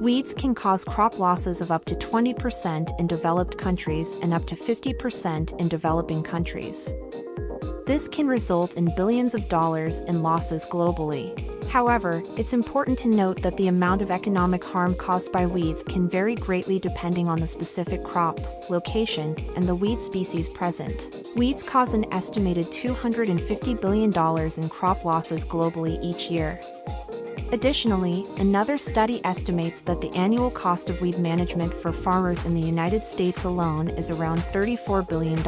Weeds can cause crop losses of up to 20% in developed countries and up to 50% in developing countries. This can result in billions of dollars in losses globally. However, it's important to note that the amount of economic harm caused by weeds can vary greatly depending on the specific crop, location, and the weed species present. Weeds cause an estimated $250 billion in crop losses globally each year. Additionally, another study estimates that the annual cost of weed management for farmers in the United States alone is around $34 billion.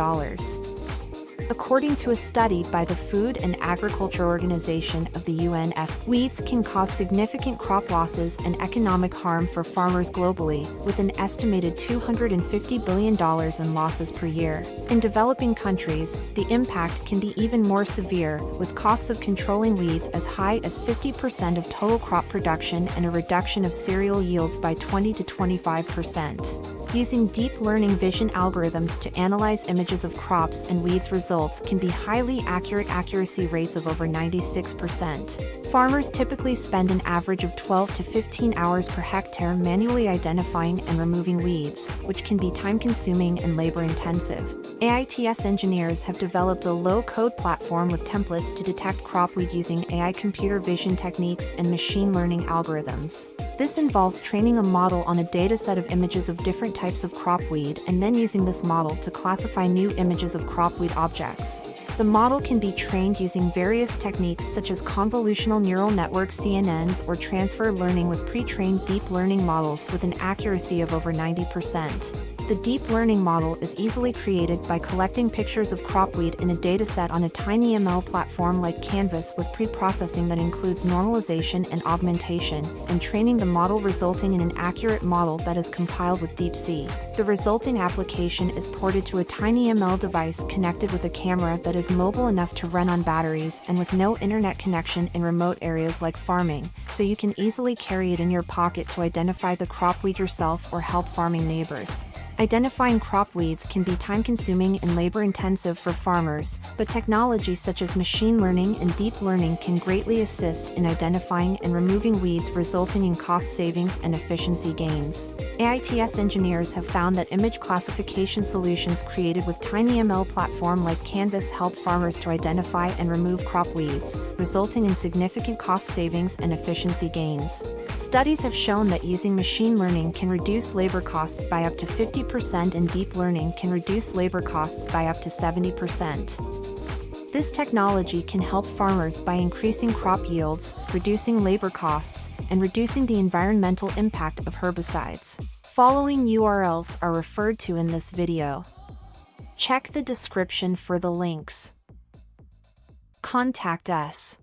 According to a study by the Food and Agriculture Organization of the UNF, weeds can cause significant crop losses and economic harm for farmers globally, with an estimated $250 billion in losses per year. In developing countries, the impact can be even more severe, with costs of controlling weeds as high as 50% of total crop production and a reduction of cereal yields by 20 to 25%. Using deep learning vision algorithms to analyze images of crops and weeds results can be highly accurate accuracy rates of over 96%. Farmers typically spend an average of 12 to 15 hours per hectare manually identifying and removing weeds, which can be time-consuming and labor-intensive. AITS engineers have developed a low-code platform with templates to detect crop weed using AI computer vision techniques and machine learning algorithms. This involves training a model on a dataset of images of different types of crop weed and then using this model to classify new images of crop weed objects. The model can be trained using various techniques such as convolutional neural network (CNNs) or transfer learning with pre-trained deep learning models with an accuracy of over 90%. The deep learning model is easily created by collecting pictures of cropweed in a dataset on a TinyML platform like cAInvas with pre-processing that includes normalization and augmentation, and training the model resulting in an accurate model that is compiled with deepC. The resulting application is ported to a TinyML device connected with a camera that is mobile enough to run on batteries and with no internet connection in remote areas like farming, so you can easily carry it in your pocket to identify the cropweed yourself or help farming neighbors. Identifying crop weeds can be time-consuming and labor-intensive for farmers, but technologies such as machine learning and deep learning can greatly assist in identifying and removing weeds, resulting in cost savings and efficiency gains. AITS engineers have found that image classification solutions created with TinyML platform like cAInvas help farmers to identify and remove crop weeds, resulting in significant cost savings and efficiency gains. Studies have shown that using machine learning can reduce labor costs by up to 50% and deep learning can reduce labor costs by up to 70%. This technology can help farmers by increasing crop yields, reducing labor costs, and reducing the environmental impact of herbicides. Following URLs are referred to in this video. Check the description for the links. Contact us.